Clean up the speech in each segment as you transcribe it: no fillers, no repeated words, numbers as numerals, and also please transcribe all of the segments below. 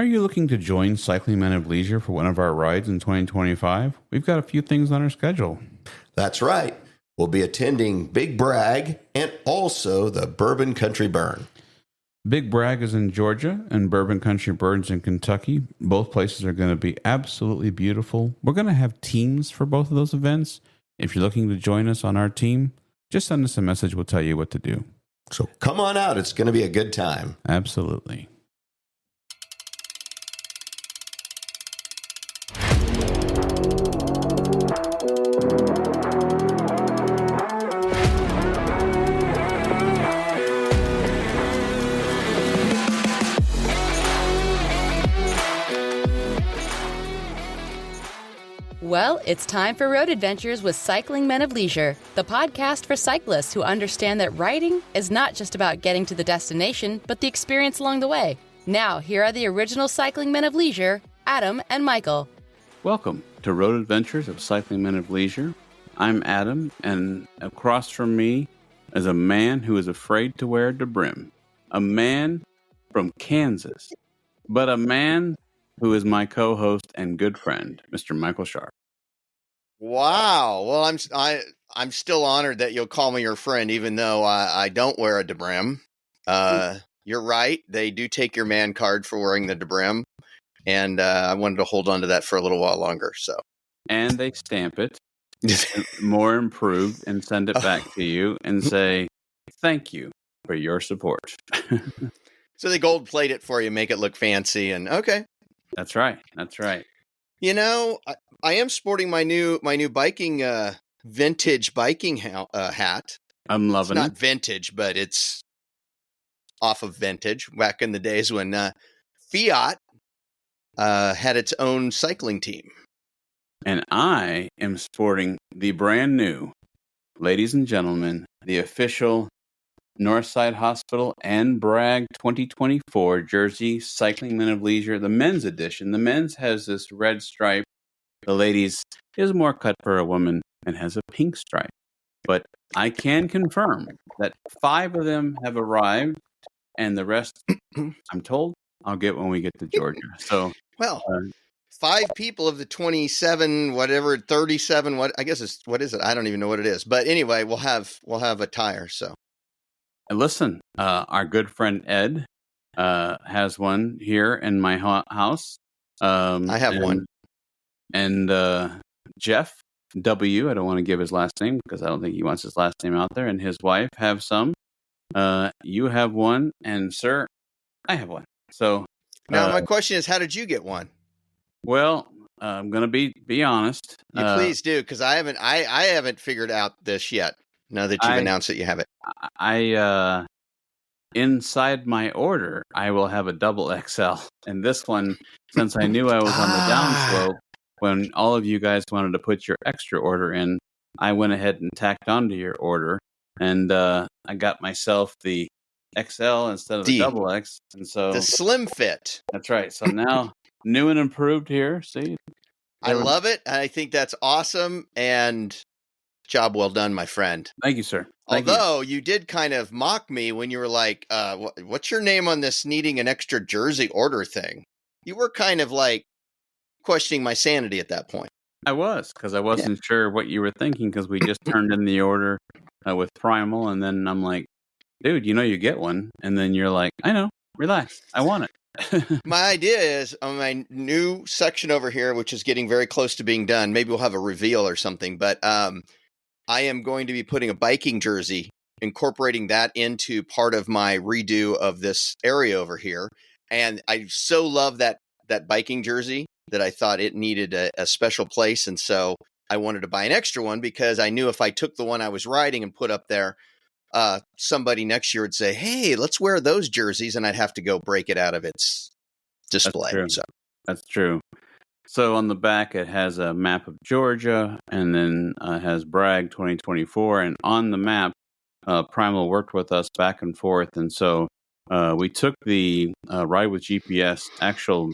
Are you looking to join Cycling Men of Leisure for one of our rides in 2025? We've got a few things on our schedule. That's right. We'll be attending Big Bragg and also the Bourbon Country Burn. Big Bragg is in Georgia and Bourbon Country Burn's in Kentucky. Both places are going to be absolutely beautiful. We're going to have teams for both of those events. If you're looking to join us on our team, just send us a message. We'll tell you what to do. So come on out. It's going to be a good time. Absolutely. Well, it's time for Road Adventures with Cycling Men of Leisure, the podcast for cyclists who understand that riding is not just about getting to the destination, but the experience along the way. Now, here are the original Cycling Men of Leisure, Adam and Michael. Welcome to Road Adventures of Cycling Men of Leisure. I'm Adam, and across from me is a man who is afraid to wear DeBrim. A man from Kansas, but a man who is my co-host and good friend, Mr. Michael Sharp. Wow. Well, I'm still honored that you'll call me your friend, even though I don't wear a DeBrim. You're right. They do take your man card for wearing the DeBrim. And I wanted to hold on to that for a little while longer. And they stamp it, more improved, and send it back to you and say, thank you for your support. So they gold plate it for you, make it look fancy. And okay. That's right. That's right. You know, I am sporting my new biking, vintage biking hat. I'm loving it. It's not vintage, but it's off of vintage back in the days when Fiat had its own cycling team. And I am sporting the brand new, ladies and gentlemen, the official Northside Hospital and Bragg 2024 jersey, Cycling Men of Leisure, the men's edition. The men's has this red stripe. The ladies is more cut for a woman and has a pink stripe. But I can confirm that 5 of them have arrived, and the rest, I'm told, I'll get when we get to Georgia. So, well, 5 people of the 27, whatever, 37, what is it? I don't even know what it is. But anyway, we'll have a tire, so. Listen, our good friend Ed has one here in my house. I have one. And Jeff W., I don't want to give his last name because I don't think he wants his last name out there, and his wife have some. You have one, and sir, I have one. So now my question is, how did you get one? Well, I'm going to be honest. You please do, because I haven't figured out this yet. Now that you've announced that you have it. I inside my order, I will have a double XL. And this one, since I knew I was on the downslope, when all of you guys wanted to put your extra order in, I went ahead and tacked onto your order. And I got myself the XL instead of the double X. And so the slim fit. That's right. So now, new and improved here. See? I love it. I think that's awesome. And job well done, my friend. Thank you, sir. Although you did kind of mock me when you were like, what's your name on this needing an extra jersey order thing? You were kind of like questioning my sanity at that point. I was, because I wasn't sure what you were thinking, because we just turned in the order with Primal, and then I'm like, dude, you get one. And then you're like, I know, relax, I want it. My idea is on my new section over here, which is getting very close to being done, maybe we'll have a reveal or something, but I am going to be putting a biking jersey, incorporating that into part of my redo of this area over here. And I so love that biking jersey that I thought it needed a special place. And so I wanted to buy an extra one because I knew if I took the one I was riding and put up there, somebody next year would say, hey, let's wear those jerseys. And I'd have to go break it out of its display. That's true. So on the back, it has a map of Georgia, and then it has Bragg 2024. And on the map, Primal worked with us back and forth. And so we took the Ride with GPS actual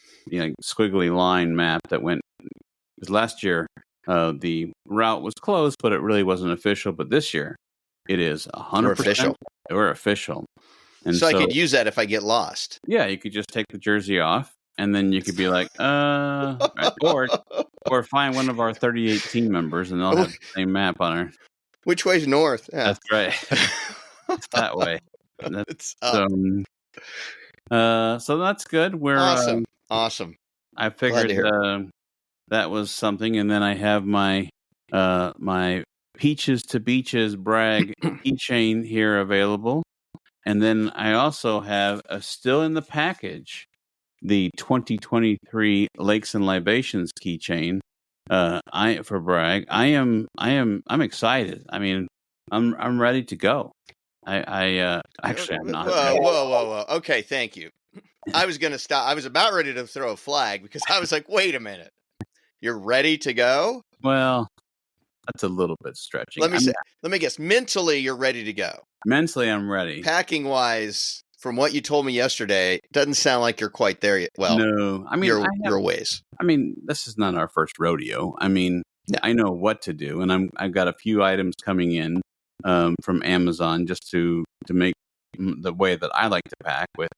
squiggly line map that went, because last year the route was closed, but it really wasn't official. But this year, it is 100% official. We're official. And so I could use that if I get lost. Yeah, you could just take the jersey off. and then you could be like, or find one of our 38 team members, and they'll have the same map on her. Which way's north? Yeah. That's right. It's that way. It's up. So that's good. We're awesome. I figured that was something, and then I have my my Peaches to Beaches brag keychain here available, and then I also have still in the package the 2023 Lakes and Libations keychain. For brag. I'm excited. I mean, I'm ready to go. Actually I'm not. Whoa. Okay, thank you. I was gonna stop. I was about ready to throw a flag because I was like, wait a minute. You're ready to go? Well, that's a little bit stretching. Let me guess. Mentally, you're ready to go. Mentally, I'm ready. Packing wise, from what you told me yesterday, doesn't sound like you're quite there yet. Well, no, I mean, you're ways. I mean, this is not our first rodeo. I mean, I know what to do, and I've got a few items coming in from Amazon just to make the way that I like to pack with.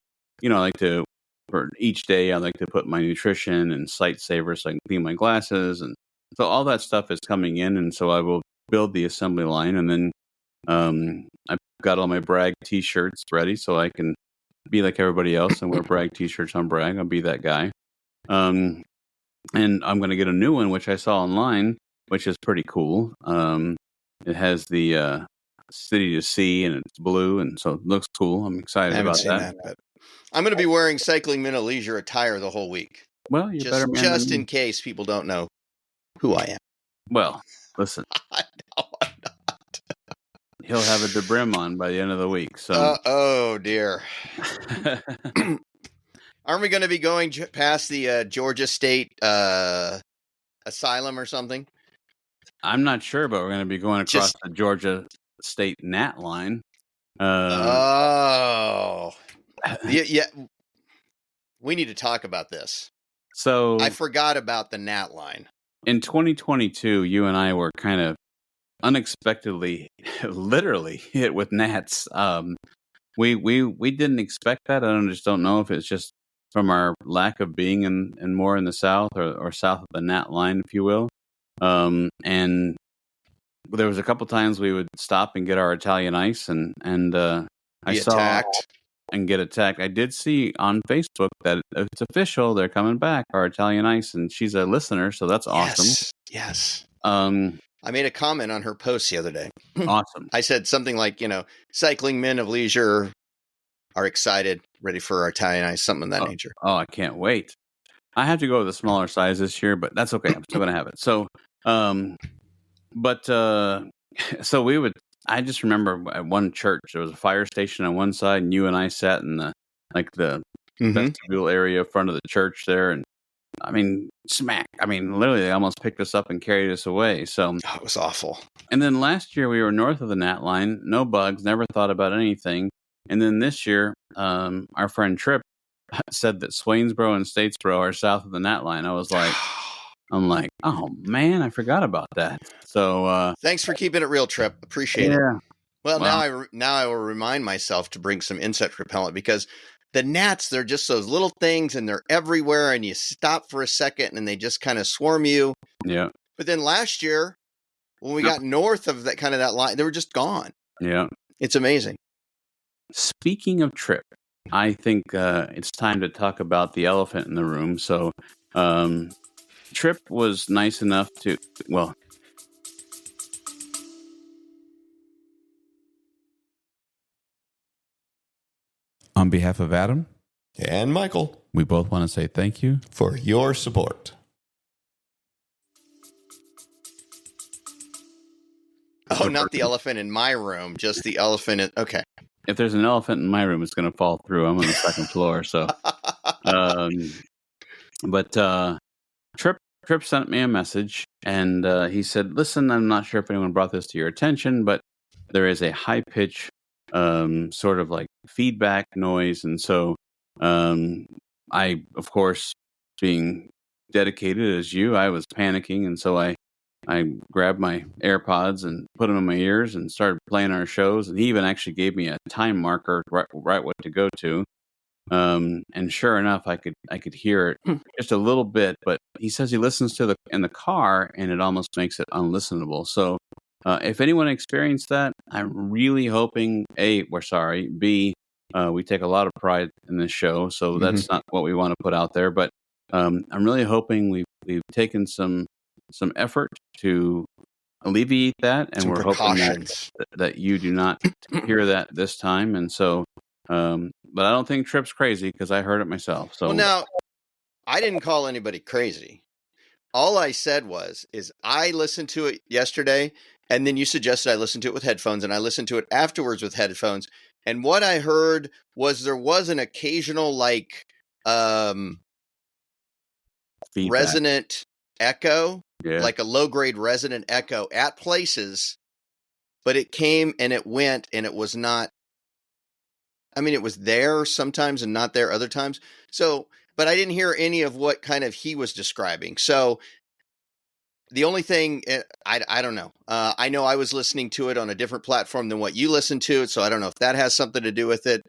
I like to, for each day, I like to put my nutrition and sight saver so I can clean my glasses. And so all that stuff is coming in. And so I will build the assembly line. And then I've got all my brag t-shirts ready so I can be like everybody else and wear brag t-shirts on brag. I'll be that guy. And I'm going to get a new one, which I saw online, which is pretty cool. It has the city to sea and it's blue. And so it looks cool. I'm excited about that. I'm going to be wearing Cycling Men of Leisure attire the whole week. Well, you better just in case people don't know who I am. Well, listen. No, I'm not. He'll have a DeBrim on by the end of the week. So, oh dear. Aren't we going to be going past the Georgia State Asylum or something? I'm not sure, but we're going to be going across the Georgia State Nat line. Yeah, we need to talk about this. So I forgot about the Nat line. In 2022, you and I were kind of unexpectedly, literally hit with gnats. We didn't expect that. I just don't know if it's just from our lack of being in more in the south or south of the Nat line, if you will. And there was a couple times we would stop and get our Italian ice, and I saw attacked. And get attacked. I did see on Facebook that it's official. They're coming back, our Italian ice, and she's a listener, so that's awesome. Yes. I made a comment on her post the other day. Awesome. I said something like, Cycling Men of Leisure are excited, ready for our Italian ice, something of that nature. Oh, I can't wait. I have to go with a smaller size this year, but that's okay. I'm still going to have it. So, so we would. I just remember at one church there was a fire station on one side, and you and I sat in the vestibule area front of the church there, and I mean, literally they almost picked us up and carried us away. So it was awful. And then last year we were north of the Nat line, no bugs, never thought about anything. And then this year, our friend Tripp said that Swainsboro and Statesboro are south of the Nat line. I'm like, oh man, I forgot about that. So thanks for keeping it real, Tripp. Appreciate it. Well, now I will remind myself to bring some insect repellent because the gnats, they're just those little things and they're everywhere and you stop for a second and they just kind of swarm you. Yeah. But then last year, when we got north of that line, they were just gone. Yeah. It's amazing. Speaking of Tripp, I think it's time to talk about the elephant in the room. So Tripp was nice enough to, on behalf of Adam and Michael, we both want to say thank you for your support. Oh, not the elephant in my room, just the elephant in... Okay. If there's an elephant in my room, it's going to fall through. I'm on the second floor, so... Tripp sent me a message, and he said, listen, I'm not sure if anyone brought this to your attention, but there is a high-pitch sort of like feedback noise, and so I, of course, being dedicated as you, I was panicking, and so I grabbed my AirPods and put them in my ears and started playing our shows. And he even actually gave me a time marker, right what to go to. And sure enough, I could hear it just a little bit. But he says he listens to in the car, and it almost makes it unlistenable. So if anyone experienced that, I'm really hoping A, we're sorry. B, we take a lot of pride in this show, so that's not what we want to put out there. But I'm really hoping we've taken some effort to alleviate that, and Some we're hoping that you do not hear that this time. And so, but I don't think Trip's crazy because I heard it myself. So well, now I didn't call anybody crazy. All I said is I listened to it yesterday, and then you suggested I listen to it with headphones, and I listened to it afterwards with headphones. And what I heard was there was an occasional resonant echo, like a low grade resonant echo at places, but it came and it went, and it was not. I mean, it was there sometimes and not there other times. So, but I didn't hear any of what kind of he was describing. So the only thing I don't know. I know I was listening to it on a different platform than what you listened to it. So I don't know if that has something to do with it.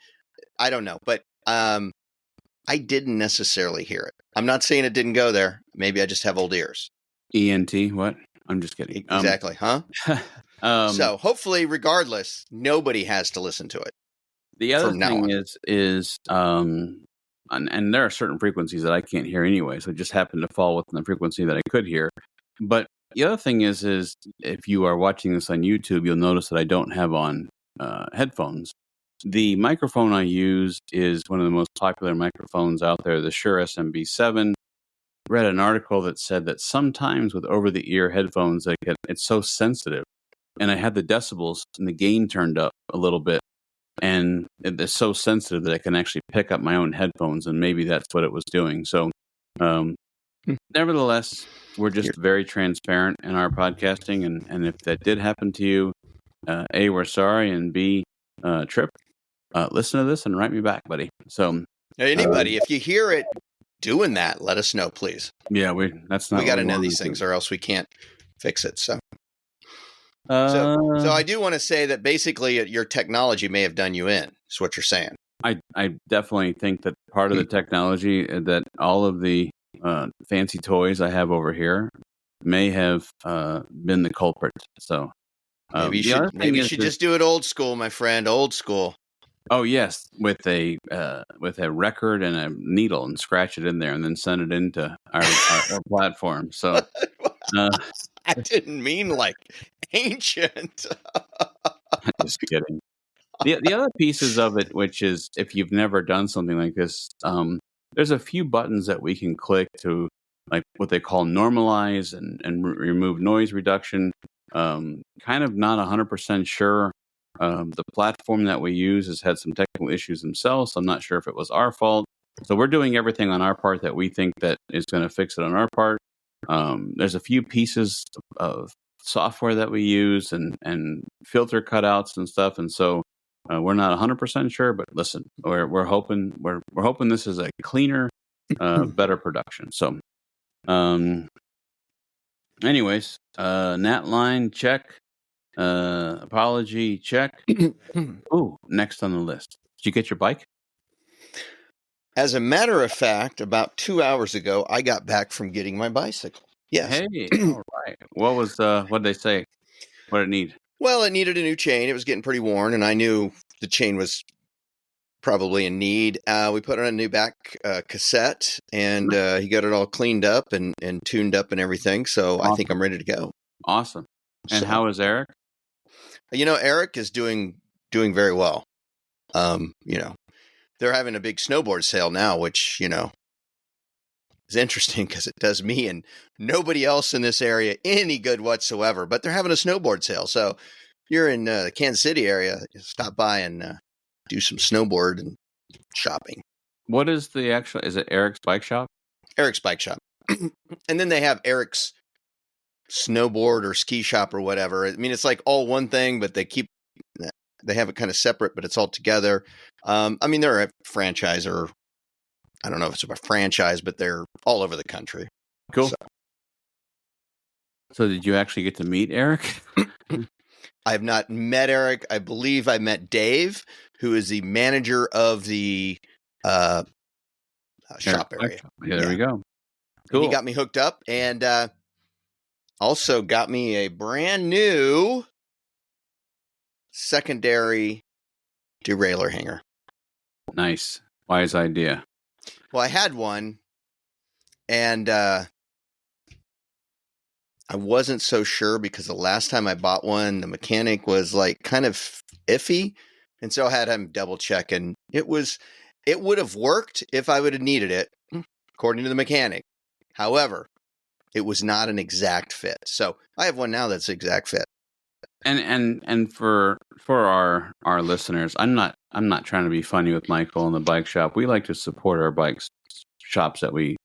I don't know, but I didn't necessarily hear it. I'm not saying it didn't go there. Maybe I just have old ears. ENT, what? I'm just kidding. Exactly, huh? So hopefully, regardless, nobody has to listen to it. The other thing is and there are certain frequencies that I can't hear anyway, so it just happened to fall within the frequency that I could hear. But the other thing is if you are watching this on YouTube, you'll notice that I don't have on headphones. The microphone I use is one of the most popular microphones out there, the Shure SMB7. Read an article that said that sometimes with over-the-ear headphones, it's so sensitive. And I had the decibels and the gain turned up a little bit. And it's so sensitive that I can actually pick up my own headphones, and maybe that's what it was doing. So, nevertheless, we're just very transparent in our podcasting. And if that did happen to you, A, we're sorry, and B, Trip, listen to this and write me back, buddy. So, anybody, if you hear it doing that, let us know, please. Yeah, that's not. We got to know these things, or else we can't fix it. So I do want to say that basically your technology may have done you in. Is what you're saying. I definitely think that part of the technology, that all of the fancy toys I have over here may have been the culprit. So maybe you should just do it old school, my friend. Old school. Oh yes, with a record and a needle, and scratch it in there, and then send it into our platform. So I didn't mean like ancient. Just kidding. The other pieces of it, which is if you've never done something like this, there's a few buttons that we can click to, like what they call normalize and remove noise reduction. Kind of not 100% sure. The platform that we use has had some technical issues themselves, so I'm not sure if it was our fault. So we're doing everything on our part that we think that is going to fix it on our part. There's a few pieces of software that we use and filter cutouts and stuff, and so we're not 100% sure. But listen, we're hoping this is a cleaner, better production. So, anyways, Nat line check. Apology check. Ooh, next on the list. Did you get your bike? As a matter of fact, about 2 hours ago, I got back from getting my bicycle. Yes. Hey, all right. What did they say? What did it need? Well, it needed a new chain. It was getting pretty worn, and I knew the chain was probably in need. We put on a new back cassette, and he got it all cleaned up and tuned up and everything. So awesome. I think I'm ready to go. Awesome. And how is Eric? Eric is doing very well. They're having a big snowboard sale now, which, is interesting because it does me and nobody else in this area any good whatsoever. But they're having a snowboard sale. So if you're in the Kansas City area, stop by and do some snowboard and shopping. What is is it Eric's Bike Shop? Eric's Bike Shop. And then they have Eric's snowboard or ski shop or whatever. I mean, it's like all one thing, but they have it kind of separate, but it's all together. They're a franchise, or I don't know if it's a franchise, but they're all over the country. Cool. So did you actually get to meet Eric? I have not met Eric. I believe I met Dave, who is the manager of the shop area. Yeah, there we go. And Cool. he got me hooked up and also got me a brand new secondary derailleur hanger. Nice. Wise idea. Well, I had one, and I wasn't so sure because the last time I bought one, the mechanic was like kind of iffy, and so I had him double check, and it would have worked if I would have needed it, according to the mechanic. However, it was not an exact fit. So I have one now that's exact fit. And for our listeners, I'm not trying to be funny with Michael and the bike shop. We like to support our bike shops that we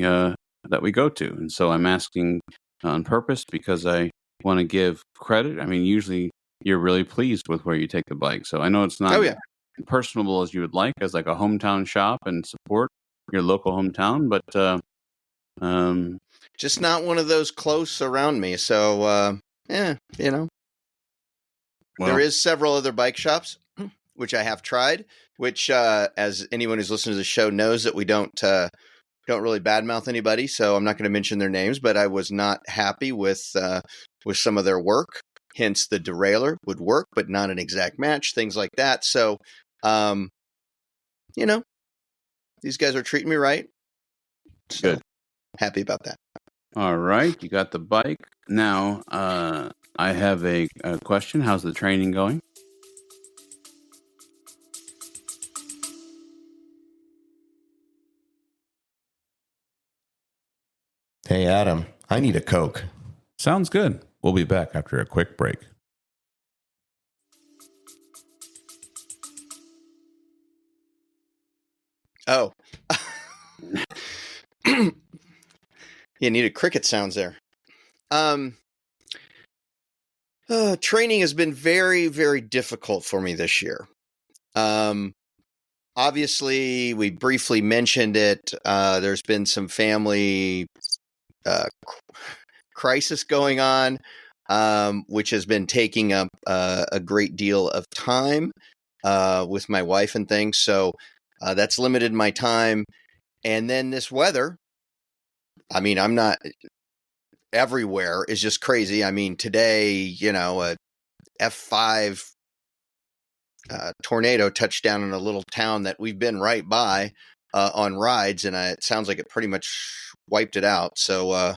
go to, and so I'm asking on purpose because I want to give credit. I mean, usually you're really pleased with where you take the bike, so I know it's not personable as you would like as like a hometown shop and support your local hometown, but just not one of those close around me. So well, there is several other bike shops which I have tried, which as anyone who's listened to the show knows that we don't really badmouth anybody, so I'm not going to mention their names, but I was not happy with some of their work. Hence the derailleur would work, but not an exact match, things like that. So these guys are treating me right. So, good. Happy about that. All right, you got the bike. Now, I have a question. How's the training going? Hey, Adam, I need a Coke. Sounds good. We'll be back after a quick break. Oh. You needed cricket sounds there. Training has been very, very difficult for me this year. Obviously, we briefly mentioned it. There's been some family crisis going on, which has been taking up a great deal of time with my wife and things. So that's limited my time. And then this weather, I mean, I'm not everywhere is just crazy. I mean, today, a F5 tornado touched down in a little town that we've been right by on rides, and it sounds like it pretty much wiped it out. So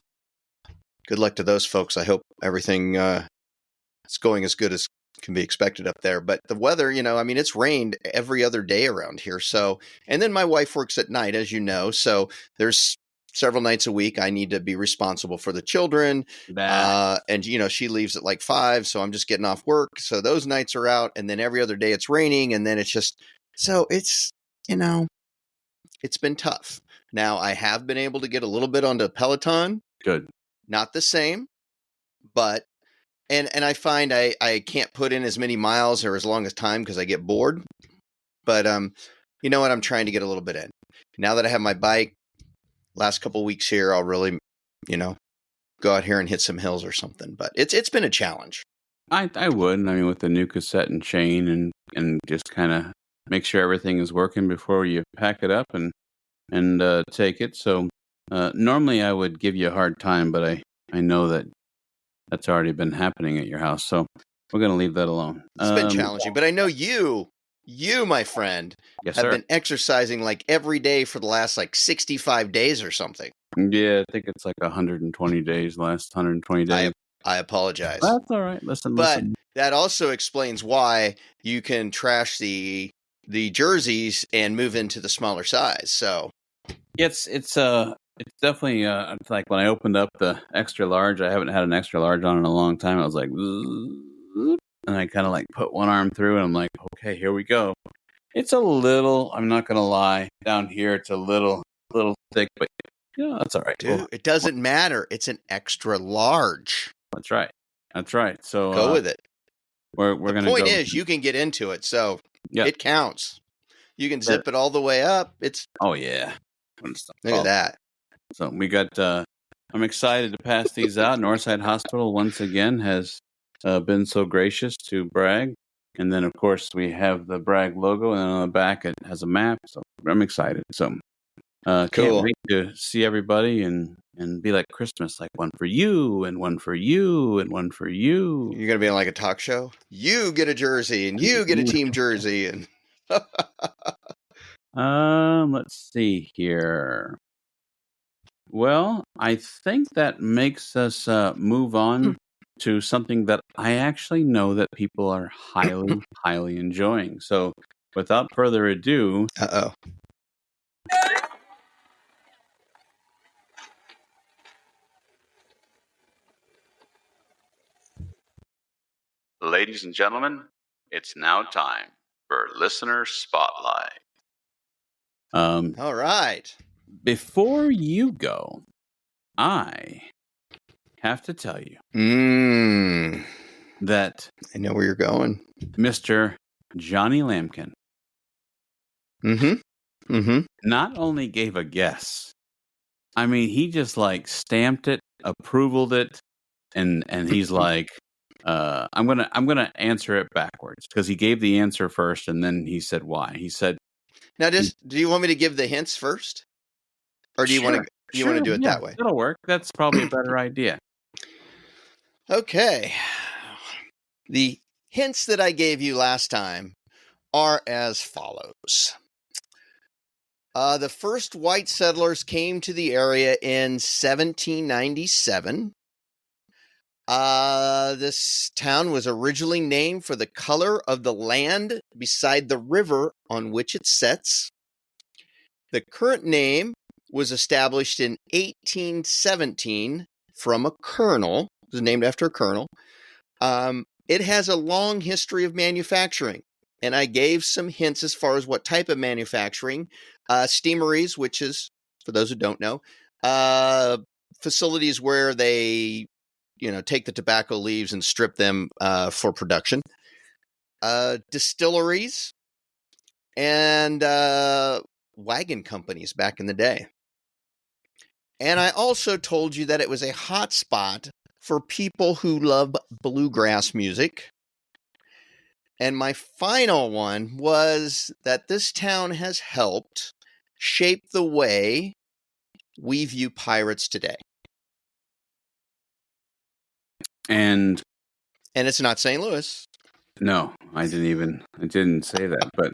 good luck to those folks. I hope everything is going as good as can be expected up there. But the weather, I mean, it's rained every other day around here. So, and then my wife works at night, as you know. So there's several nights a week I need to be responsible for the children. And, she leaves at like 5. So I'm just getting off work. So those nights are out. And then every other day it's raining. And then it's just, so it's, it's been tough. Now I have been able to get a little bit onto Peloton. Good. Not the same, but and I find I can't put in as many miles or as long as time because I get bored. But you know what? I'm trying to get a little bit in. Now that I have my bike, last couple of weeks here, I'll really, go out here and hit some hills or something. But it's been a challenge. I would. I mean, with the new cassette and chain and just kind of make sure everything is working before you pack it up and take it. So normally I would give you a hard time, but I know that's already been happening at your house. So we're going to leave that alone. It's been challenging, but I know you, my friend, have been exercising like every day for the last like 65 days or something. Yeah, I think it's like 120 days, last 120 days. I apologize. That's all right. Listen. That also explains why you can trash the jerseys and move into the smaller size. So it's definitely it's like when I opened up the extra large. I haven't had an extra large on in a long time. I was like, and I kind of like put one arm through, and I'm like, okay, here we go. It's a little. I'm not gonna lie. Down here, it's a little thick, but yeah, that's all right. Dude, it doesn't matter. It's an extra large. That's right. So go with it. We're gonna. The point is, you can get into it, so it counts. You can zip it all the way up. It's yeah. Look at that. So we got. I'm excited to pass these out. Northside Hospital once again has been so gracious to brag And then, of course, we have the Bragg logo, and then on the back it has a map. So I'm excited. So can't Cool. wait to see everybody and be like Christmas, like one for you and one for you and one for you. You're going to be on like a talk show? You get a jersey and you get a team jersey. And Let's see here. Well, I think that makes us move on to something that I actually know that people are highly, highly enjoying. So without further ado, uh-oh. ladies and gentlemen, it's now time for Listener Spotlight. All right. Before you go, I have to tell you that I know where you're going. Mr. Johnny Lampkin not only gave a guess, I mean, he just like stamped it, approvaled it, and he's like, I'm gonna answer it backwards because he gave the answer first and then he said why. He said, Now, do you want me to give the hints first? Or do you want to do it that way? That'll work. That's probably a better idea. Okay. The hints that I gave you last time are as follows. The first white settlers came to the area in 1797. This town was originally named for the color of the land beside the river on which it sets. The current name was established in 1817 from a colonel. It was named after a colonel. It has a long history of manufacturing, and I gave some hints as far as what type of manufacturing. Steameries, which is, for those who don't know, facilities where they, take the tobacco leaves and strip them for production. Distilleries and wagon companies back in the day. And I also told you that it was a hot spot for people who love bluegrass music. And my final one was that this town has helped shape the way we view pirates today. And it's not St. Louis. No, I didn't say that. But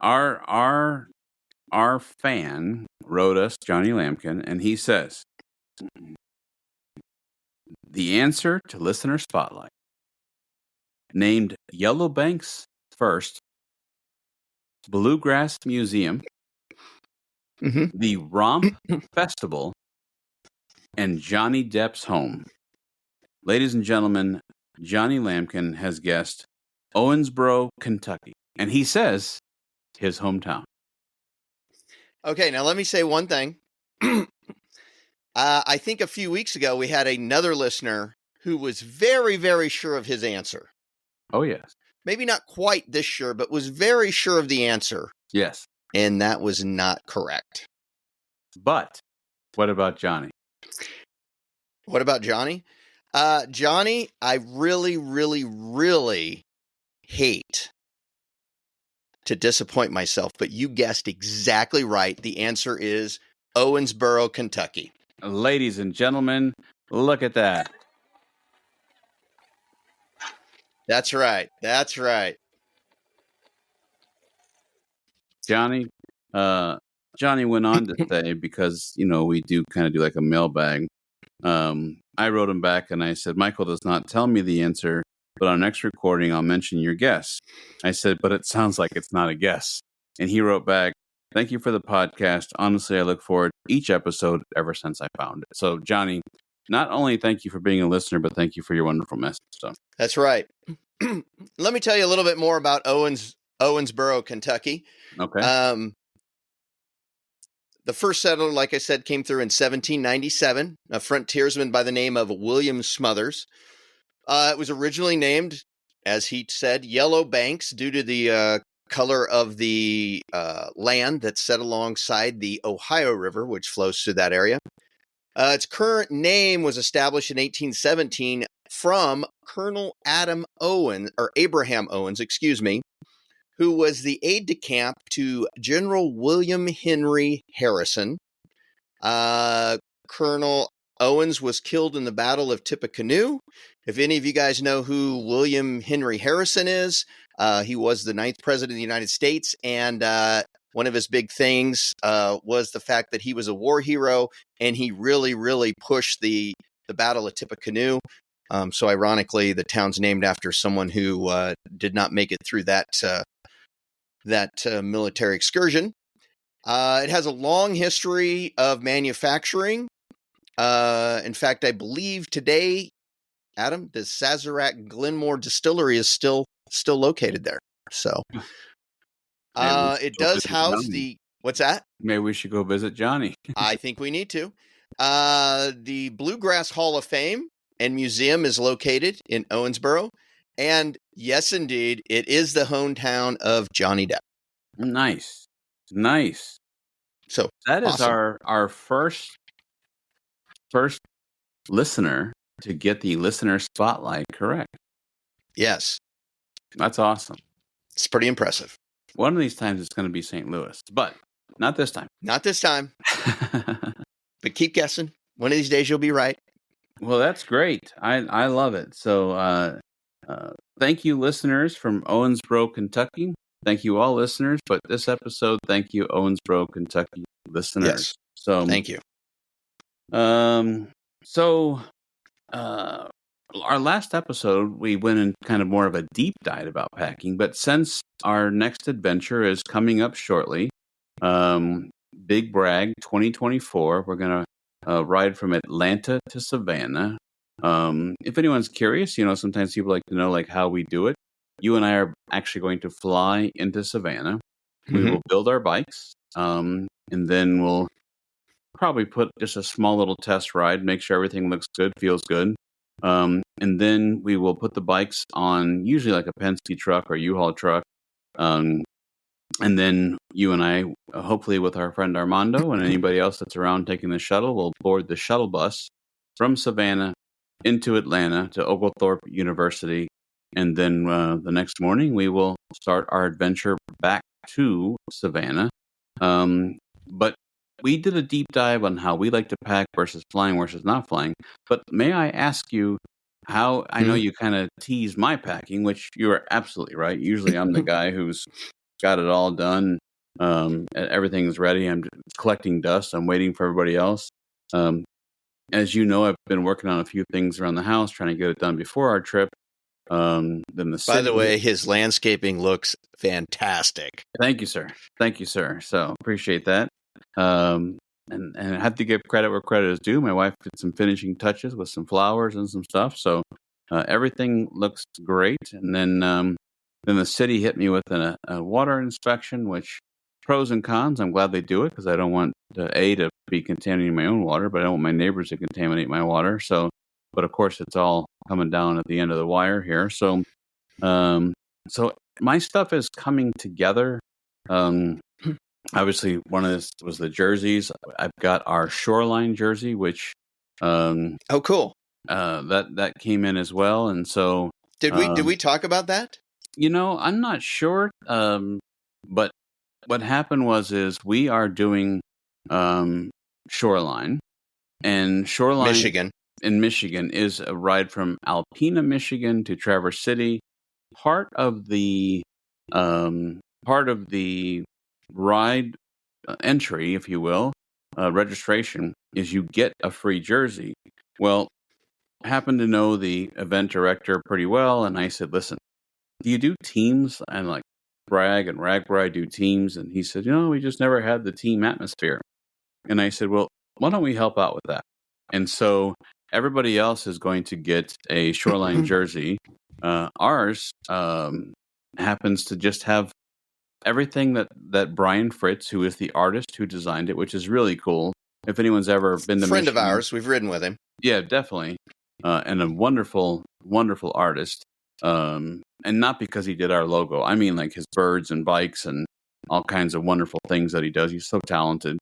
our fan wrote us, Johnny Lampkin, and he says the answer to Listener Spotlight named Yellow Banks first, Bluegrass Museum, the Romp Festival, and Johnny Depp's home. Ladies and gentlemen, Johnny Lampkin has guessed Owensboro, Kentucky, and he says his hometown. Okay, now let me say one thing. I think a few weeks ago we had another listener who was very, very sure of his answer. Oh, yes. Maybe not quite this sure, but was very sure of the answer. Yes. And that was not correct. But what about Johnny? What about Johnny? Johnny, I really, really, really hate to disappoint myself, but you guessed exactly right. The answer is Owensboro, Kentucky. Ladies and gentlemen, look at that. That's right. That's right. Johnny went on to say, because, we do kind of do like a mailbag. I wrote him back and I said, Michael does not tell me the answer, but on next recording, I'll mention your guess. I said, but it sounds like it's not a guess. And he wrote back, thank you for the podcast. Honestly, I look forward to each episode ever since I found it. So, Johnny, not only thank you for being a listener, but thank you for your wonderful message. So that's right. Let me tell you a little bit more about Owensboro, Kentucky. Okay. The first settler, like I said, came through in 1797, a frontiersman by the name of William Smothers. It was originally named, as he said, Yellow Banks due to the color of the land that's set alongside the Ohio River, which flows through that area. Its current name was established in 1817 from Colonel Abraham Owens, excuse me, who was the aide-de-camp to General William Henry Harrison. Colonel Owens was killed in the Battle of Tippecanoe. If any of you guys know who William Henry Harrison is, he was the 9th president of the United States, and one of his big things was the fact that he was a war hero, and he really, really pushed the Battle of Tippecanoe. So ironically, the town's named after someone who did not make it through that military excursion. It has a long history of manufacturing. In fact, I believe today, Adam, the Sazerac Glenmore Distillery is still located there. So it does house Johnny. what's that? Maybe we should go visit Johnny. I think we need to. The Bluegrass Hall of Fame and Museum is located in Owensboro. And yes, indeed, it is the hometown of Johnny Depp. Nice. So That is awesome. our first listener to get the listener spotlight correct. Yes, That's awesome. it's pretty impressive. One of these times it's going to be St. Louis, but not this time. Not this time, but keep guessing. One of these days you'll be right. Well, that's great. I love it. So thank you, listeners from Owensboro, Kentucky. Thank you, all listeners. But this episode, thank you, Owensboro, Kentucky listeners. Yes. So Thank you. Our last episode, we went in kind of more of a deep dive about packing. But since our next adventure is coming up shortly, Big Brag 2024, we're going to ride from Atlanta to Savannah. If anyone's curious, sometimes people like to know like how we do it. You and I are actually going to fly into Savannah. We will build our bikes, and then we'll probably put just a small little test ride, make sure everything looks good, feels good. And then we will put the bikes on usually like a Penske truck or U-Haul truck. And then you and I, hopefully with our friend Armando and anybody else that's around taking the shuttle, will board the shuttle bus from Savannah into Atlanta to Oglethorpe University. And then the next morning, we will start our adventure back to Savannah. But we did a deep dive on how we like to pack versus flying versus not flying. But may I ask you how, I know you kind of tease my packing, which you are absolutely right. Usually I'm the guy who's got it all done. Everything's ready. I'm collecting dust. I'm waiting for everybody else. As you know, I've been working on a few things around the house, trying to get it done before our trip. Then the By the way, his landscaping looks fantastic. Thank you, sir. So appreciate that. And I have to give credit where credit is due. My wife did some finishing touches with some flowers and some stuff. So everything looks great. And then the city hit me with a water inspection, which pros and cons. I'm glad they do it because I don't want to be contaminating my own water, but I don't want my neighbors to contaminate my water. So, but of course, it's all coming down at the end of the wire here. So, so my stuff is coming together. Obviously, one of this was the jerseys. I've got our Shoreline jersey, which oh, cool. That came in as well. And so, did we talk about that? I'm not sure. But what happened is we are doing Shoreline, and Shoreline, Michigan. In Michigan is a ride from Alpena, Michigan to Traverse City. Part of the ride entry, if you will, registration is you get a free jersey. Well, I happen to know the event director pretty well, and I said, "Listen, do you do teams?" And like Bragg and Ragbri do teams, and he said, "We just never had the team atmosphere." And I said, "Well, why don't we help out with that?" And so everybody else is going to get a Shoreline jersey. Ours happens to just have everything that Brian Fritz, who is the artist who designed it, which is really cool. If anyone's ever been to friend Michigan, of ours, we've ridden with him. Yeah, definitely, and a wonderful, wonderful artist. And not because he did our logo. I mean, like his birds and bikes and all kinds of wonderful things that he does. He's so talented.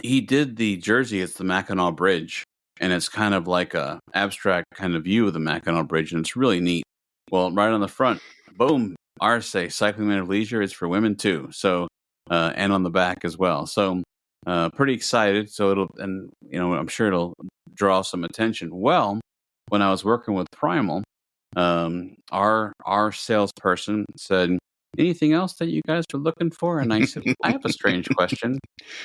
He did the jersey. It's the Mackinac Bridge. and it's kind of like a abstract kind of view of the Mackinac Bridge, and it's really neat. Well, right on the front, boom, ours say Cycling Men of Leisure. It's for women too. So, and on the back as well. So, pretty excited. So I'm sure it'll draw some attention. Well, when I was working with Primal, our salesperson said, anything else that you guys are looking for? And I said, I have a strange question.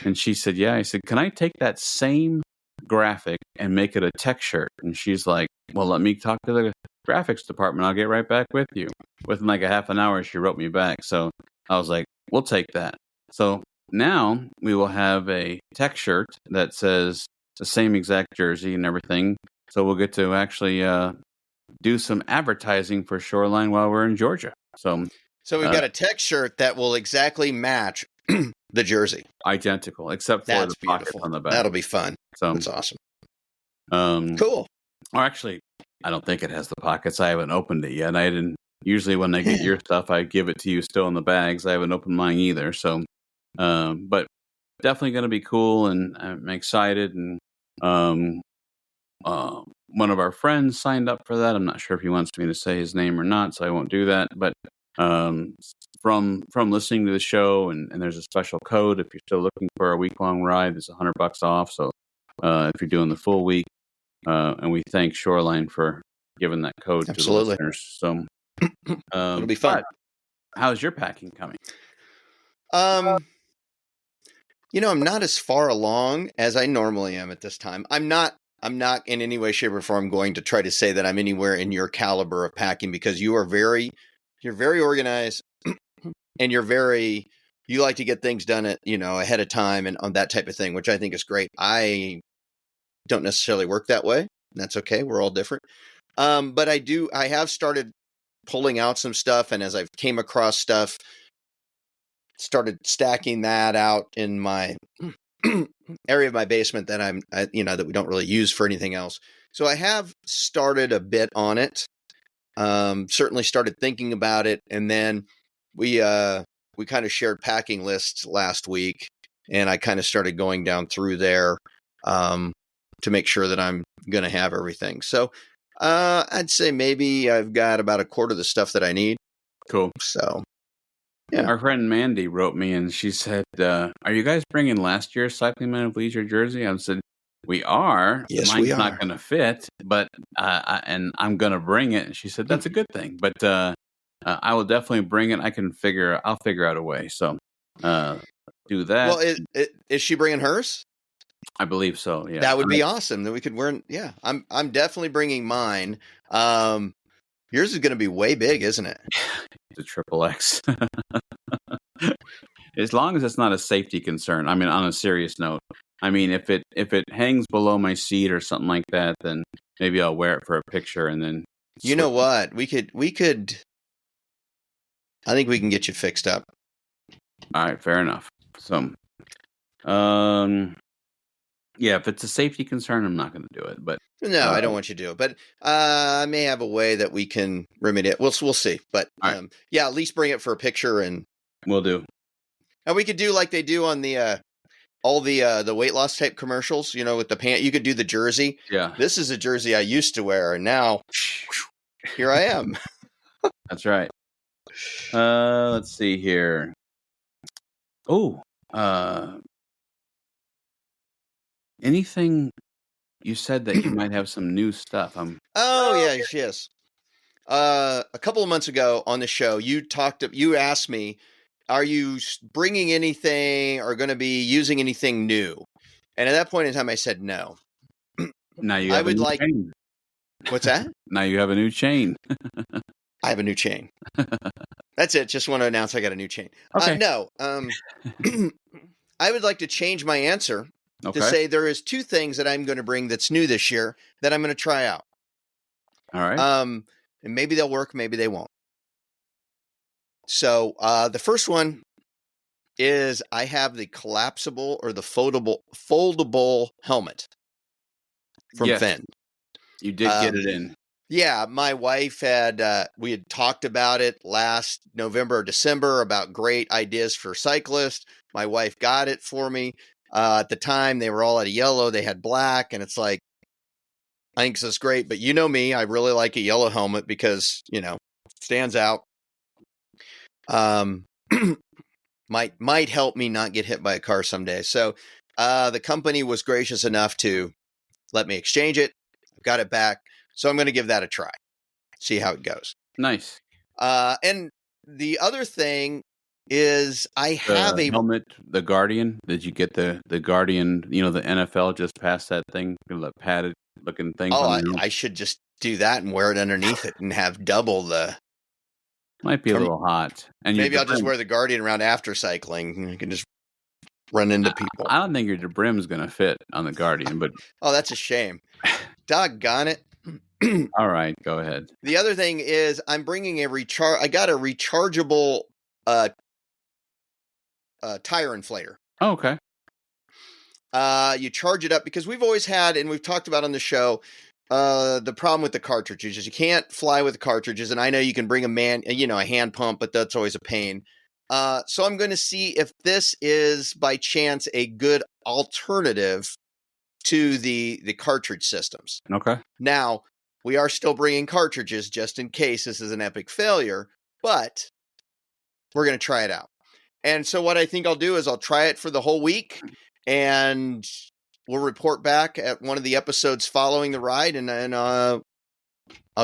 And she said, yeah. I said, can I take that same graphic and make it a tech shirt? And she's like, well, let me talk to the graphics department. I'll get right back with you. Within like a half an hour, she wrote me back. So I was like, we'll take that. So now we will have a tech shirt that says the same exact jersey and everything. So we'll get to actually do some advertising for Shoreline while we're in Georgia. So we've got a tech shirt that will exactly match the jersey. Identical, except for the pockets on the back. That'll be fun. So that's awesome. Cool. Or actually, I don't think it has the pockets. I haven't opened it yet. I didn't. Usually when I get your stuff, I give it to you still in the bags. I haven't opened mine either. So, but definitely going to be cool, and I'm excited. And one of our friends signed up for that. I'm not sure if he wants me to say his name or not, so I won't do that. But from listening to the show, and there's a special code if you're still looking for a week-long ride. It's $100 off. So if you're doing the full week, and we thank Shoreline for giving that code to the listeners. So it'll be fun. How's your packing coming? I'm not as far along as I normally am at this time. I'm not in any way, shape, or form going to try to say that I'm anywhere in your caliber of packing, because you're very organized, and you like to get things done ahead of time and on that type of thing, which I think is great. I don't necessarily work that way. That's okay. We're all different. But I have started pulling out some stuff, and as I've came across stuff, started stacking that out in my area of my basement that that we don't really use for anything else. So I have started a bit on it. Certainly started thinking about it, and then we kind of shared packing lists last week, and I kind of started going down through there to make sure that I'm going to have everything. So I'd say maybe I've got about a quarter of the stuff that I need. Cool. So, yeah. Our friend Mandy wrote me, and she said, are you guys bringing last year's Cycling Men of Leisure jersey? I said, we are. Yes, Mine's we are. not going to fit, but and I'm going to bring it. And she said, that's a good thing. But I will definitely bring it. I'll figure out a way. So do that. Well, is she bringing hers? I believe so. Yeah, that would be awesome. Then we could wear. Yeah, I'm definitely bringing mine. Yours is going to be way big, isn't it? The XXX. As long as it's not a safety concern. I mean, on a serious note. I mean, if it hangs below my seat or something like that, then maybe I'll wear it for a picture, and then. You know what? We could. I think we can get you fixed up. All right, fair enough. So, yeah, if it's a safety concern, I'm not going to do it. But no, I don't want you to do it. But I may have a way that we can remedy it. We'll see. But right. Yeah, at least bring it for a picture, and we'll do. And we could do like they do on the all the weight loss type commercials. With the pant, you could do the jersey. Yeah, this is a jersey I used to wear, and now here I am. That's right. Let's see here. Oh, anything you said that you might have some new stuff? Yes. A couple of months ago on the show, you asked me, are you bringing anything or going to be using anything new? And at that point in time, I said no. Now you have a new chain. What's that? Now you have a new chain. I have a new chain. That's it. Just want to announce I got a new chain. Okay. No. I would like to change my answer to say there is two things that I'm going to bring that's new this year that I'm going to try out. All right. And maybe they'll work, maybe they won't. So the first one is I have the collapsible or the foldable helmet from Fenn. You did get it in. Yeah, my wife we had talked about it last November or December about great ideas for cyclists. My wife got it for me. At the time, they were all out of yellow. They had black, and it's like, I think this is great, but you know me, I really like a yellow helmet because, stands out. Might help me not get hit by a car someday. So the company was gracious enough to let me exchange it. I've got it back. So I'm going to give that a try. See how it goes. Nice. And the other thing is I have a helmet, the Guardian. Did you get the Guardian? The NFL just passed that thing, the padded looking thing. Oh, I should just do that and wear it underneath it and have double the. Might be a little hot. And maybe I'll just wear the Guardian around after cycling. You can just run into people. I don't think your DeBrim is going to fit on the Guardian, but oh, that's a shame. Doggone it. All right, go ahead. The other thing is I'm bringing I got a rechargeable tire inflator. Oh, okay. You charge it up because we've always had, and we've talked about on the show, the problem with the cartridges is you can't fly with the cartridges. And I know you can bring a hand pump, but that's always a pain. So I'm going to see if this is by chance a good alternative to the cartridge systems. Okay. Now, we are still bringing cartridges just in case this is an epic failure, but we're going to try it out. And so what I think I'll do is I'll try it for the whole week, and we'll report back at one of the episodes following the ride, and I'll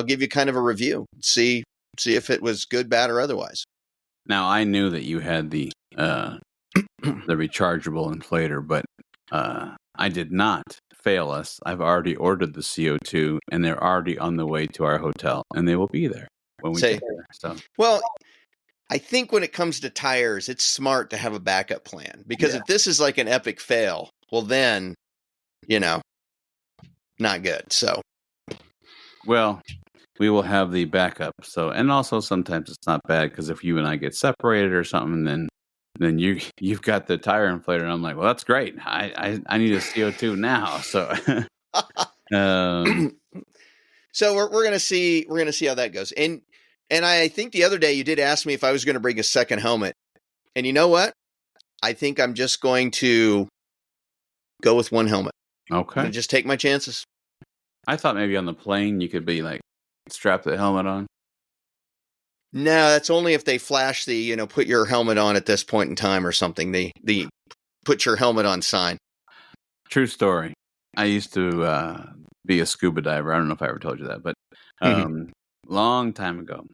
give you kind of a review, see if it was good, bad, or otherwise. Now, I knew that you had the rechargeable inflator, but I did not fail us. I've already ordered the CO2, and they're already on the way to our hotel, and they will be there when we get there. So, well, I think when it comes to tires, it's smart to have a backup plan, because if this is like an epic fail, well, then, not good. So, well, we will have the backup. So, and also sometimes it's not bad because if you and I get separated or something, then you've got the tire inflator, and I'm like, well, that's great. I need a CO2 now. So, so we're gonna see how that goes. And I think the other day you did ask me if I was going to bring a second helmet, and you know what? I think I'm just going to go with one helmet. Okay. And just take my chances. I thought maybe on the plane you could be like strap the helmet on. No, that's only if they flash the, put your helmet on at this point in time or something. The put your helmet on sign. True story. I used to be a scuba diver. I don't know if I ever told you that, but long time ago.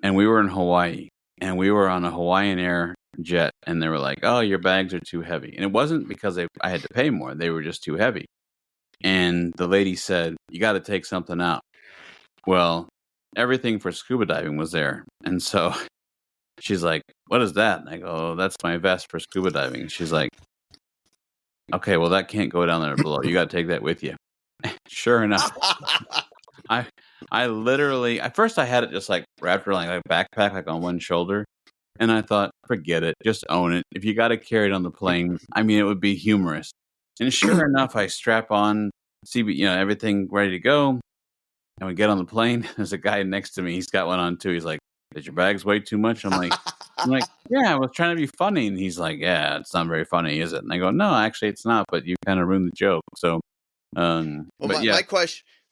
And we were in Hawaii, and we were on a Hawaiian Air jet, and they were like, oh, your bags are too heavy. And it wasn't because I had to pay more. They were just too heavy. And the lady said, you got to take something out. Well, everything for scuba diving was there. And so she's like, what is that? And I go, oh, that's my vest for scuba diving. She's like, okay, well, that can't go down there below. You got to take that with you. Sure enough. I literally, at first I had it just like wrapped around like a backpack, like on one shoulder. And I thought, forget it. Just own it. If you got to carry it on the plane, it would be humorous. And sure enough, I strap on, everything ready to go. And we get on the plane. There's a guy next to me. He's got one on too. He's like, did your bags weigh too much? I'm like, yeah, I was trying to be funny. And he's like, yeah, it's not very funny, is it? And I go, no, actually it's not, but you kind of ruined the joke. So,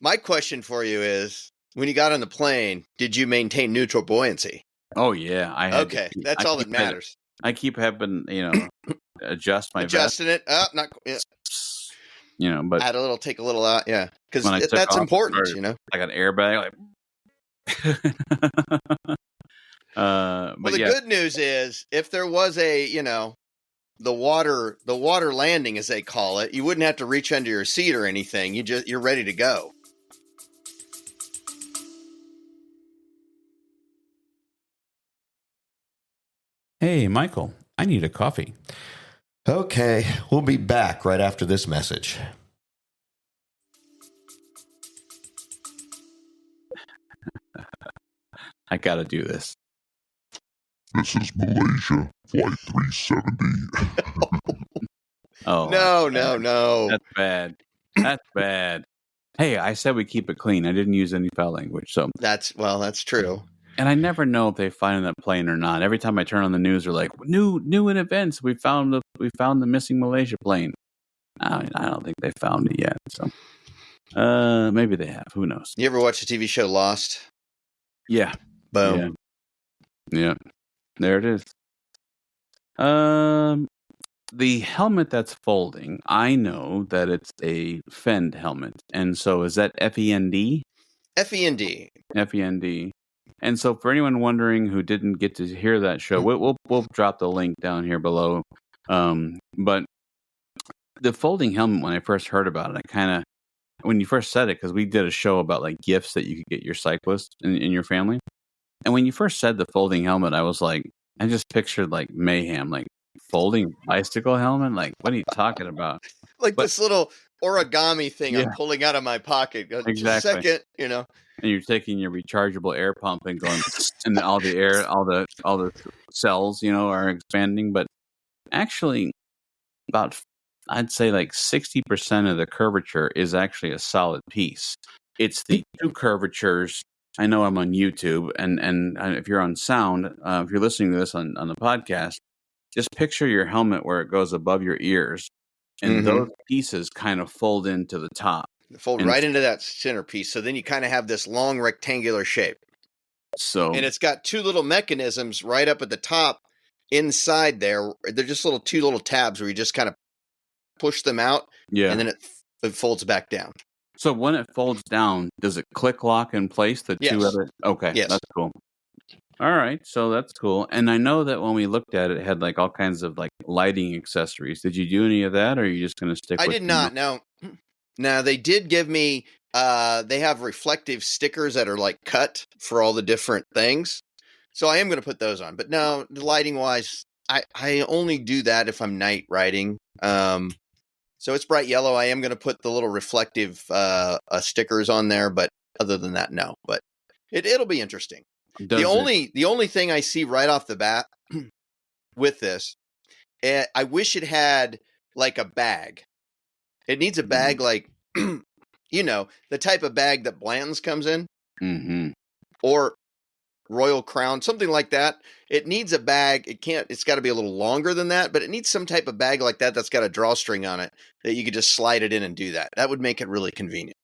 my question for you is, when you got on the plane, did you maintain neutral buoyancy? Oh yeah, I had. Okay, that's all that matters. I keep having, adjust my adjusting vest. it up, not. Yeah. But take a little out, yeah, because that's important. Like an airbag. Well, the good news is, if there was a, the water landing, as they call it, you wouldn't have to reach under your seat or anything. You're ready to go. Hey, Michael, I need a coffee. Okay, we'll be back right after this message. I gotta do this. This is Malaysia, Flight 370. Oh. No. That's bad. That's bad. Hey, I said we keep it clean. I didn't use any foul language. So that's true. And I never know if they find that plane or not. Every time I turn on the news, they're like, new in events. We found the missing Malaysia plane. I don't think they found it yet. So Maybe they have. Who knows? You ever watch the TV show Lost? Yeah. Boom. Yeah. There it is. The helmet that's folding, I know that it's a Fend helmet. And so is that FEND? FEND. FEND. And so for anyone wondering who didn't get to hear that show, we'll drop the link down here below. But the folding helmet, when I first heard about it, I kind of, when you first said it, because we did a show about like gifts that you could get your cyclist in your family. And when you first said the folding helmet, I was like, I just pictured like mayhem, like folding bicycle helmet. Like, what are you talking about? Like this little origami thing I'm Yeah. pulling out of my pocket. Just Exactly. a second, And you're taking your rechargeable air pump and going, and all the air, all the cells, are expanding. But actually, about, I'd say like 60% of the curvature is actually a solid piece. It's the two curvatures. I know I'm on YouTube, and if you're on sound, if you're listening to this on the podcast, just picture your helmet where it goes above your ears, and those pieces kind of fold into the top. Fold right into that centerpiece. So then you kind of have this long rectangular shape. And it's got two little mechanisms right up at the top inside there. They're just two little tabs where you just kind of push them out. Yeah. And then it folds back down. So when it folds down, does it click lock in place? Two other? Okay. Yes. That's cool. All right. So that's cool. And I know that when we looked at it, it had like all kinds of like lighting accessories. Did you do any of that, or are you just going to stick with I did not. Now they did give me, they have reflective stickers that are like cut for all the different things. So I am going to put those on. But no, lighting wise, I only do that if I'm night riding. So it's bright yellow. I am going to put the little reflective stickers on there. But other than that, no. But it'll be interesting. The only thing I see right off the bat with this, I wish it had like a bag. It needs a bag like, the type of bag that Blanton's comes in, or Royal Crown, something like that. It needs a bag. It's got to be a little longer than that, but it needs some type of bag like that that's got a drawstring on it that you could just slide it in and do that. That would make it really convenient.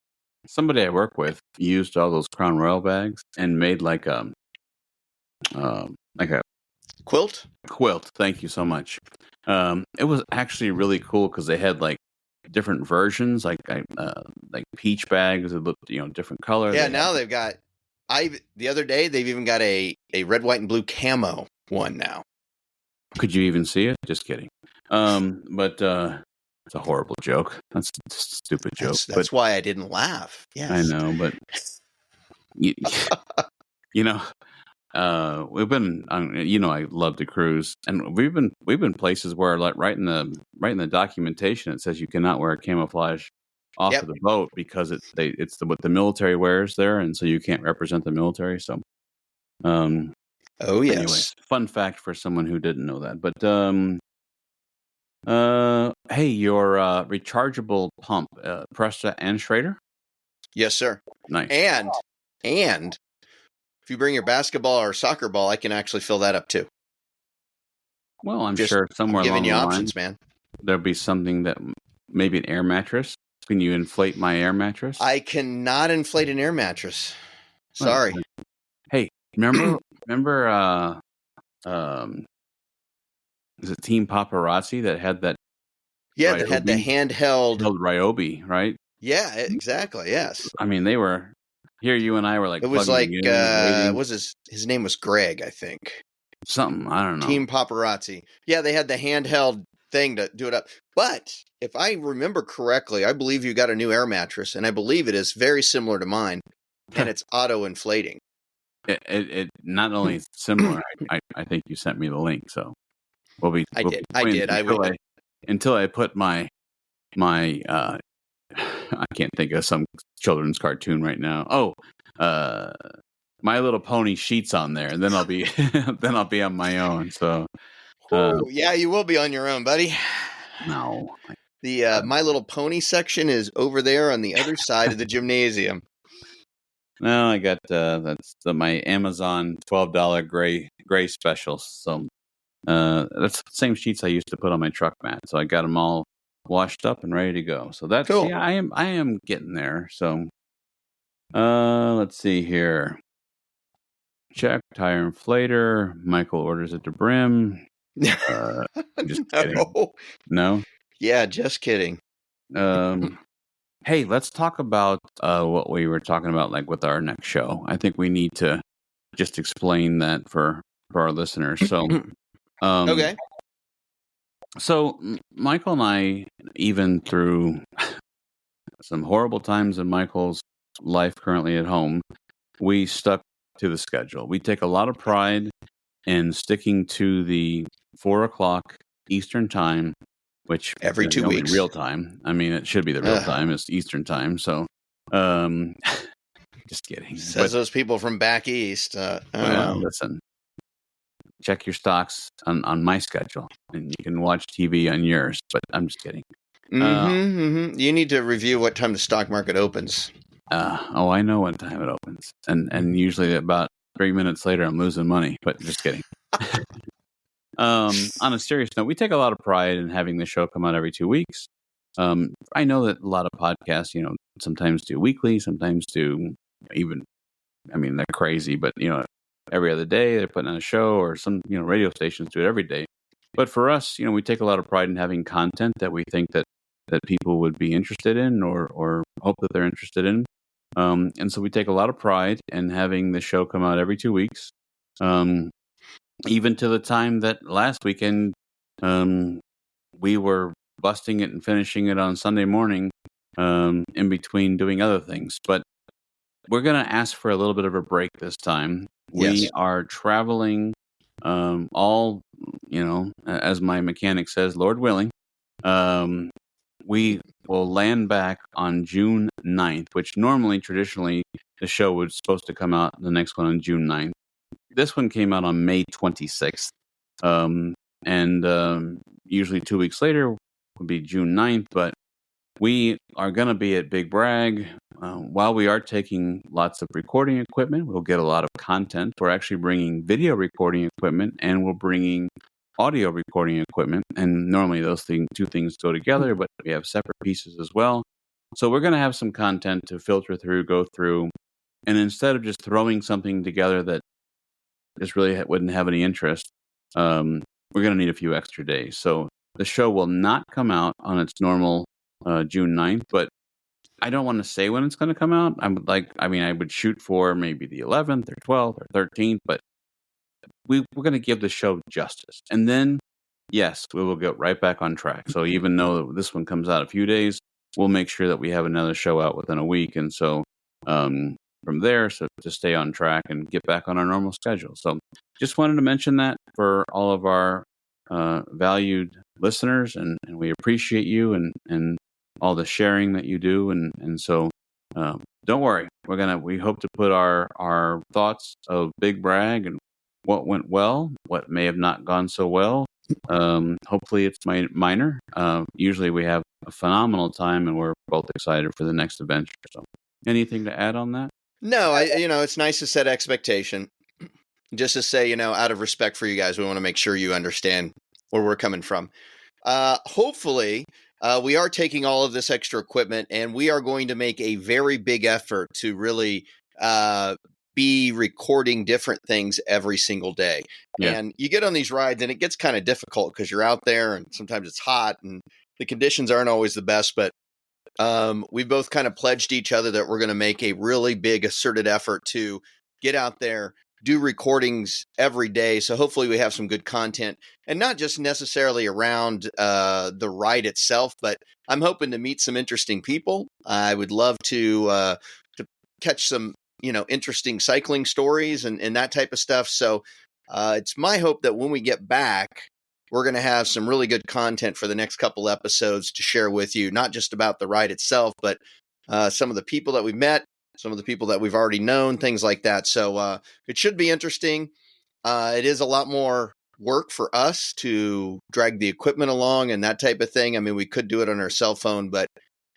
Somebody I work with used all those Crown Royal bags and made like a quilt. Thank you so much. It was actually really cool because they had like different versions, like peach bags that looked, different colors. Yeah, now they've got. The other day they've even got a red, white, and blue camo one now. Could you even see it? Just kidding. But it's a horrible joke. That's a stupid joke. That's why I didn't laugh. Yes. I know, but we've been, I love to cruise, and we've been places where, like, right in the documentation, it says you cannot wear camouflage off of the boat because it's what the military wears there, and so you can't represent the military. So, oh yes. Anyway, fun fact for someone who didn't know that. But hey, your rechargeable pump, Presta and Schrader? Yes, sir. Nice. And if you bring your basketball or soccer ball, I can actually fill that up too. Well, I'm sure somewhere along the line, options, man. There'll be something that maybe an air mattress. Can you inflate my air mattress? I cannot inflate an air mattress. Sorry. Hey, remember? Is it Team Paparazzi that had that? Yeah, that had the handheld Ryobi, right? Yeah, exactly. Yes. I mean, they were here. You and I were like, it was like, his name was Greg, I think. Something, I don't know. Team Paparazzi. Yeah, they had the handheld thing to do it up. But if I remember correctly, I believe you got a new air mattress, and I believe it is very similar to mine, and it's auto-inflating. It not only similar. I think you sent me the link, so I did. Until I put my I can't think of some children's cartoon right now. Oh, My Little Pony sheets on there, and then I'll be on my own. So, yeah, you will be on your own, buddy. No, the My Little Pony section is over there on the other side of the gymnasium. No, I got that's my Amazon $12 gray special. So that's the same sheets I used to put on my truck mat. So I got them all washed up and ready to go. So that's Cool. I am getting there. So let's see here. Check tire inflator. Michael orders at DeBrim. Just kidding. No. Yeah, just kidding. Hey, let's talk about what we were talking about, like with our next show. I think we need to just explain that for our listeners. So, Okay. So Michael and I, even through some horrible times in Michael's life currently at home, we stuck to the schedule. We take a lot of pride in sticking to the 4:00 Eastern time, which Every is 2 the only weeks. real time. I mean, it should be the real time. It's Eastern time. So, just kidding. Says those people from back east. Well, listen, check your stocks on my schedule, and you can watch TV on yours. But I'm just kidding. You need to review what time the stock market opens. I know what time it opens, and usually about 3 minutes later, I'm losing money. But just kidding. On a serious note, we take a lot of pride in having the show come out every 2 weeks. I know that a lot of podcasts, sometimes do weekly, sometimes do even. I mean, they're crazy, but every other day they're putting on a show, or some radio stations do it every day. But for us, we take a lot of pride in having content that we think that people would be interested in, or hope that they're interested in. And so we take a lot of pride in having the show come out every 2 weeks. Even to the time that last weekend, we were busting it and finishing it on Sunday morning, in between doing other things. But we're going to ask for a little bit of a break this time. We are traveling, all, as my mechanic says, Lord willing. We will land back on June 9th, which traditionally, the show was supposed to come out, the next one on June 9th. This one came out on May 26th. And usually 2 weeks later would be June 9th, but we are going to be at Big Bragg. While we are taking lots of recording equipment, we'll get a lot of content. We're actually bringing video recording equipment, and we're bringing audio recording equipment. And normally those two things go together, but we have separate pieces as well. So we're going to have some content to filter through, go through. And instead of just throwing something together that just really wouldn't have any interest, we're going to need a few extra days. So the show will not come out on its normal June 9th, but I don't want to say when it's going to come out. I would shoot for maybe the 11th or 12th or 13th, but we're going to give the show justice. And then, yes, we will get right back on track. So even though this one comes out a few days, we'll make sure that we have another show out within a week. And so from there, so to stay on track and get back on our normal schedule. So just wanted to mention that for all of our valued listeners, and we appreciate you and all the sharing that you do. And so don't worry, we hope to put our thoughts of Big Bragg and what went well, what may have not gone so well. Hopefully it's minor. Usually we have a phenomenal time, and we're both excited for the next adventure. So anything to add on that? No, it's nice to set expectation. Just to say, out of respect for you guys, we want to make sure you understand where we're coming from. Hopefully, we are taking all of this extra equipment, and we are going to make a very big effort to really be recording different things every single day. Yeah. And you get on these rides, and it gets kind of difficult because you're out there, and sometimes it's hot, and the conditions aren't always the best. But we both kind of pledged each other that we're going to make a really big asserted effort to get out there, do recordings every day. So hopefully we have some good content, and not just necessarily around the ride itself, but I'm hoping to meet some interesting people. I would love to catch some, interesting cycling stories and that type of stuff. So it's my hope that when we get back, we're going to have some really good content for the next couple episodes to share with you, not just about the ride itself, but some of the people that we met, some of the people that we've already known, things like that. So it should be interesting. It is a lot more work for us to drag the equipment along and that type of thing. I mean, we could do it on our cell phone, but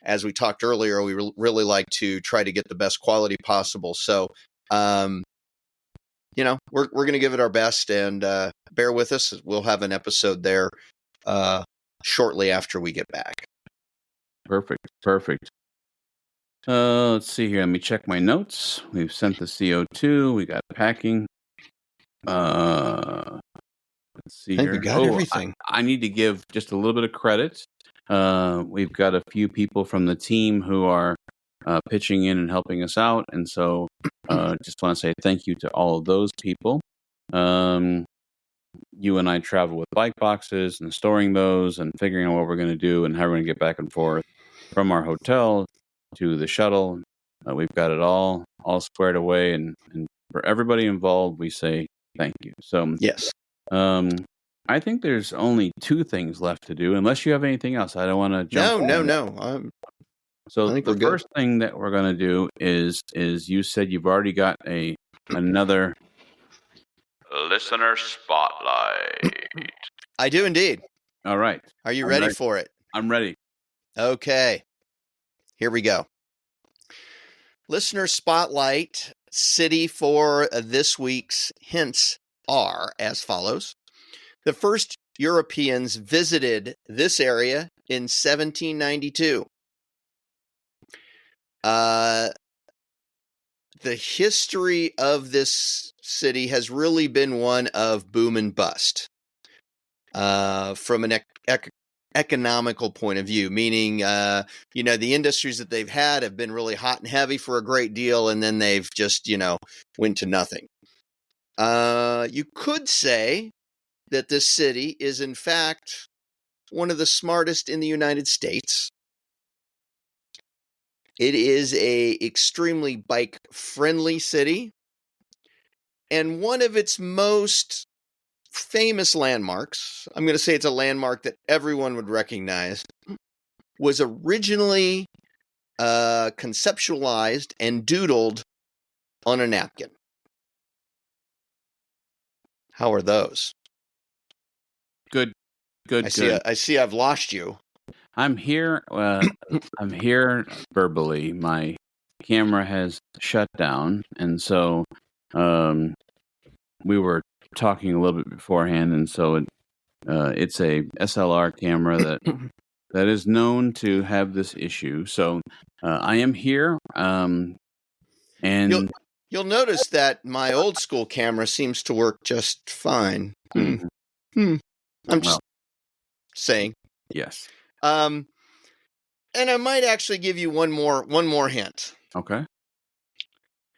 as we talked earlier, we really like to try to get the best quality possible. So, we're going to give it our best, and bear with us. We'll have an episode there shortly after we get back. Perfect. Perfect. Let's see here. Let me check my notes. We've sent the CO2. We got packing. Let's see I think here. we got everything. I need to give just a little bit of credit. We've got a few people from the team who are pitching in and helping us out. And so just want to say thank you to all of those people. You and I travel with bike boxes and storing those and figuring out what we're going to do and how we're going to get back and forth from our hotel to the shuttle. We've got it all squared away. And for everybody involved, we say thank you. So, Yes. I think there's only 2 things left to do, unless you have anything else. I don't want to jump. No. So I think the we're good. first thing that we're going to do is you said you've already got another listener spotlight. I do indeed. All right. Are you ready for it? I'm ready. Okay. Here we go. Listener spotlight city for this week's hints are as follows. The first Europeans visited this area in 1792. The history of this city has really been one of boom and bust from an economical point of view, meaning, the industries that they've had have been really hot and heavy for a great deal, and then they've just, went to nothing. You could say that this city is, in fact, one of the smartest in the United States. It is a extremely bike-friendly city, and one of its most famous landmarks, I'm going to say it's a landmark that everyone would recognize, was originally conceptualized and doodled on a napkin. How are those? Good. I see I've lost you. I'm here. I'm here verbally. My camera has shut down, and so we were talking a little bit beforehand, and so it's a SLR camera that is known to have this issue. So I am here, and you'll notice that my old school camera seems to work just fine. I'm just saying. Yes. And I might actually give you one more hint. Okay.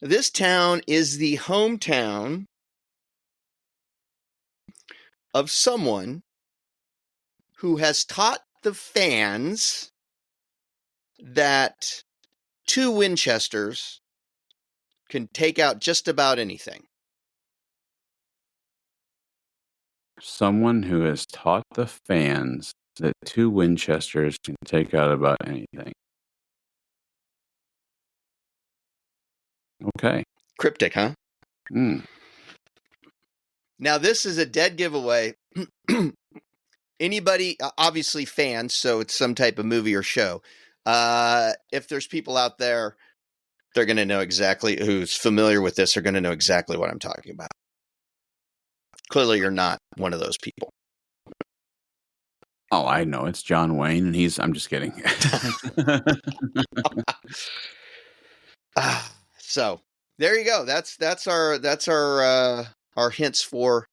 This town is the hometown of someone who has taught the fans that 2 Winchesters can take out just about anything. Someone who has taught the fans that 2 Winchesters can take out about anything. Okay. Cryptic, huh? Now, this is a dead giveaway. Anybody, obviously fans, so it's some type of movie or show. If there's people out there, they're going to know exactly, who's familiar with this, are going to know exactly what I'm talking about. Clearly, you're not one of those people. Oh, I know. It's John Wayne, and I'm just kidding. So there you go. That's our hints for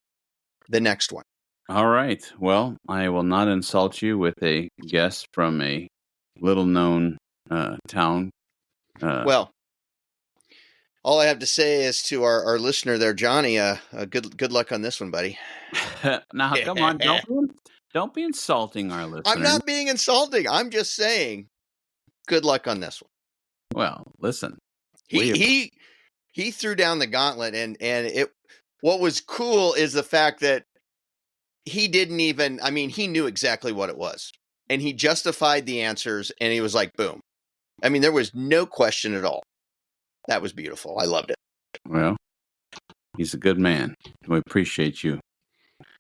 the next one. All right. Well, I will not insult you with a guess from a little-known town. Well, all I have to say is to our listener there, Johnny, good luck on this one, buddy. Now, come on. Don't be insulting our listeners. I'm not being insulting. I'm just saying good luck on this one. Well, listen. He threw down the gauntlet, and what was cool is the fact that he didn't even, he knew exactly what it was, and he justified the answers, and he was like, boom. There was no question at all. That was beautiful. I loved it. Well, he's a good man. We appreciate you.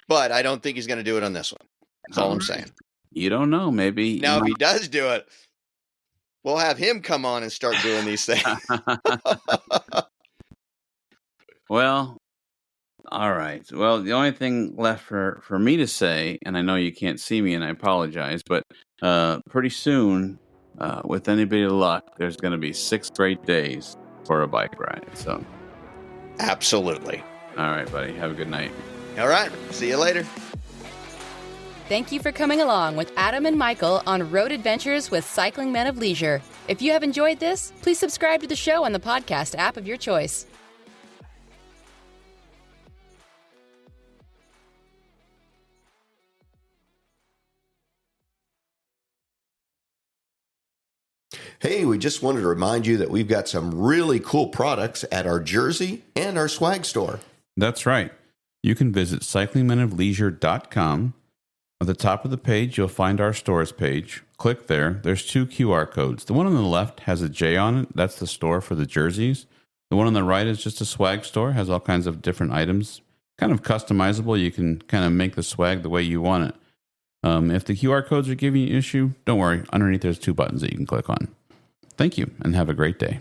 But I don't think he's going to do it on this one. That's all I'm saying. You don't know. Maybe. Now, if he does do it, we'll have him come on and start doing these things. Well, all right. Well, the only thing left for me to say, and I know you can't see me, and I apologize, but pretty soon with any bit of luck, there's going to be 6 great days for a bike ride. So, Absolutely. all right, buddy. Have a good night. All right. See you later. Thank you for coming along with Adam and Michael on Road Adventures with Cycling Men of Leisure. If you have enjoyed this, please subscribe to the show on the podcast app of your choice. Hey, we just wanted to remind you that we've got some really cool products at our jersey and our swag store. That's right. You can visit cyclingmenofleisure.com. At the top of the page, you'll find our stores page. Click there. There's 2 QR codes. The one on the left has a J on it. That's the store for the jerseys. The one on the right is just a swag store. Has all kinds of different items. Kind of customizable. You can kind of make the swag the way you want it. If the QR codes are giving you an issue, don't worry. Underneath, there's 2 buttons that you can click on. Thank you, and have a great day.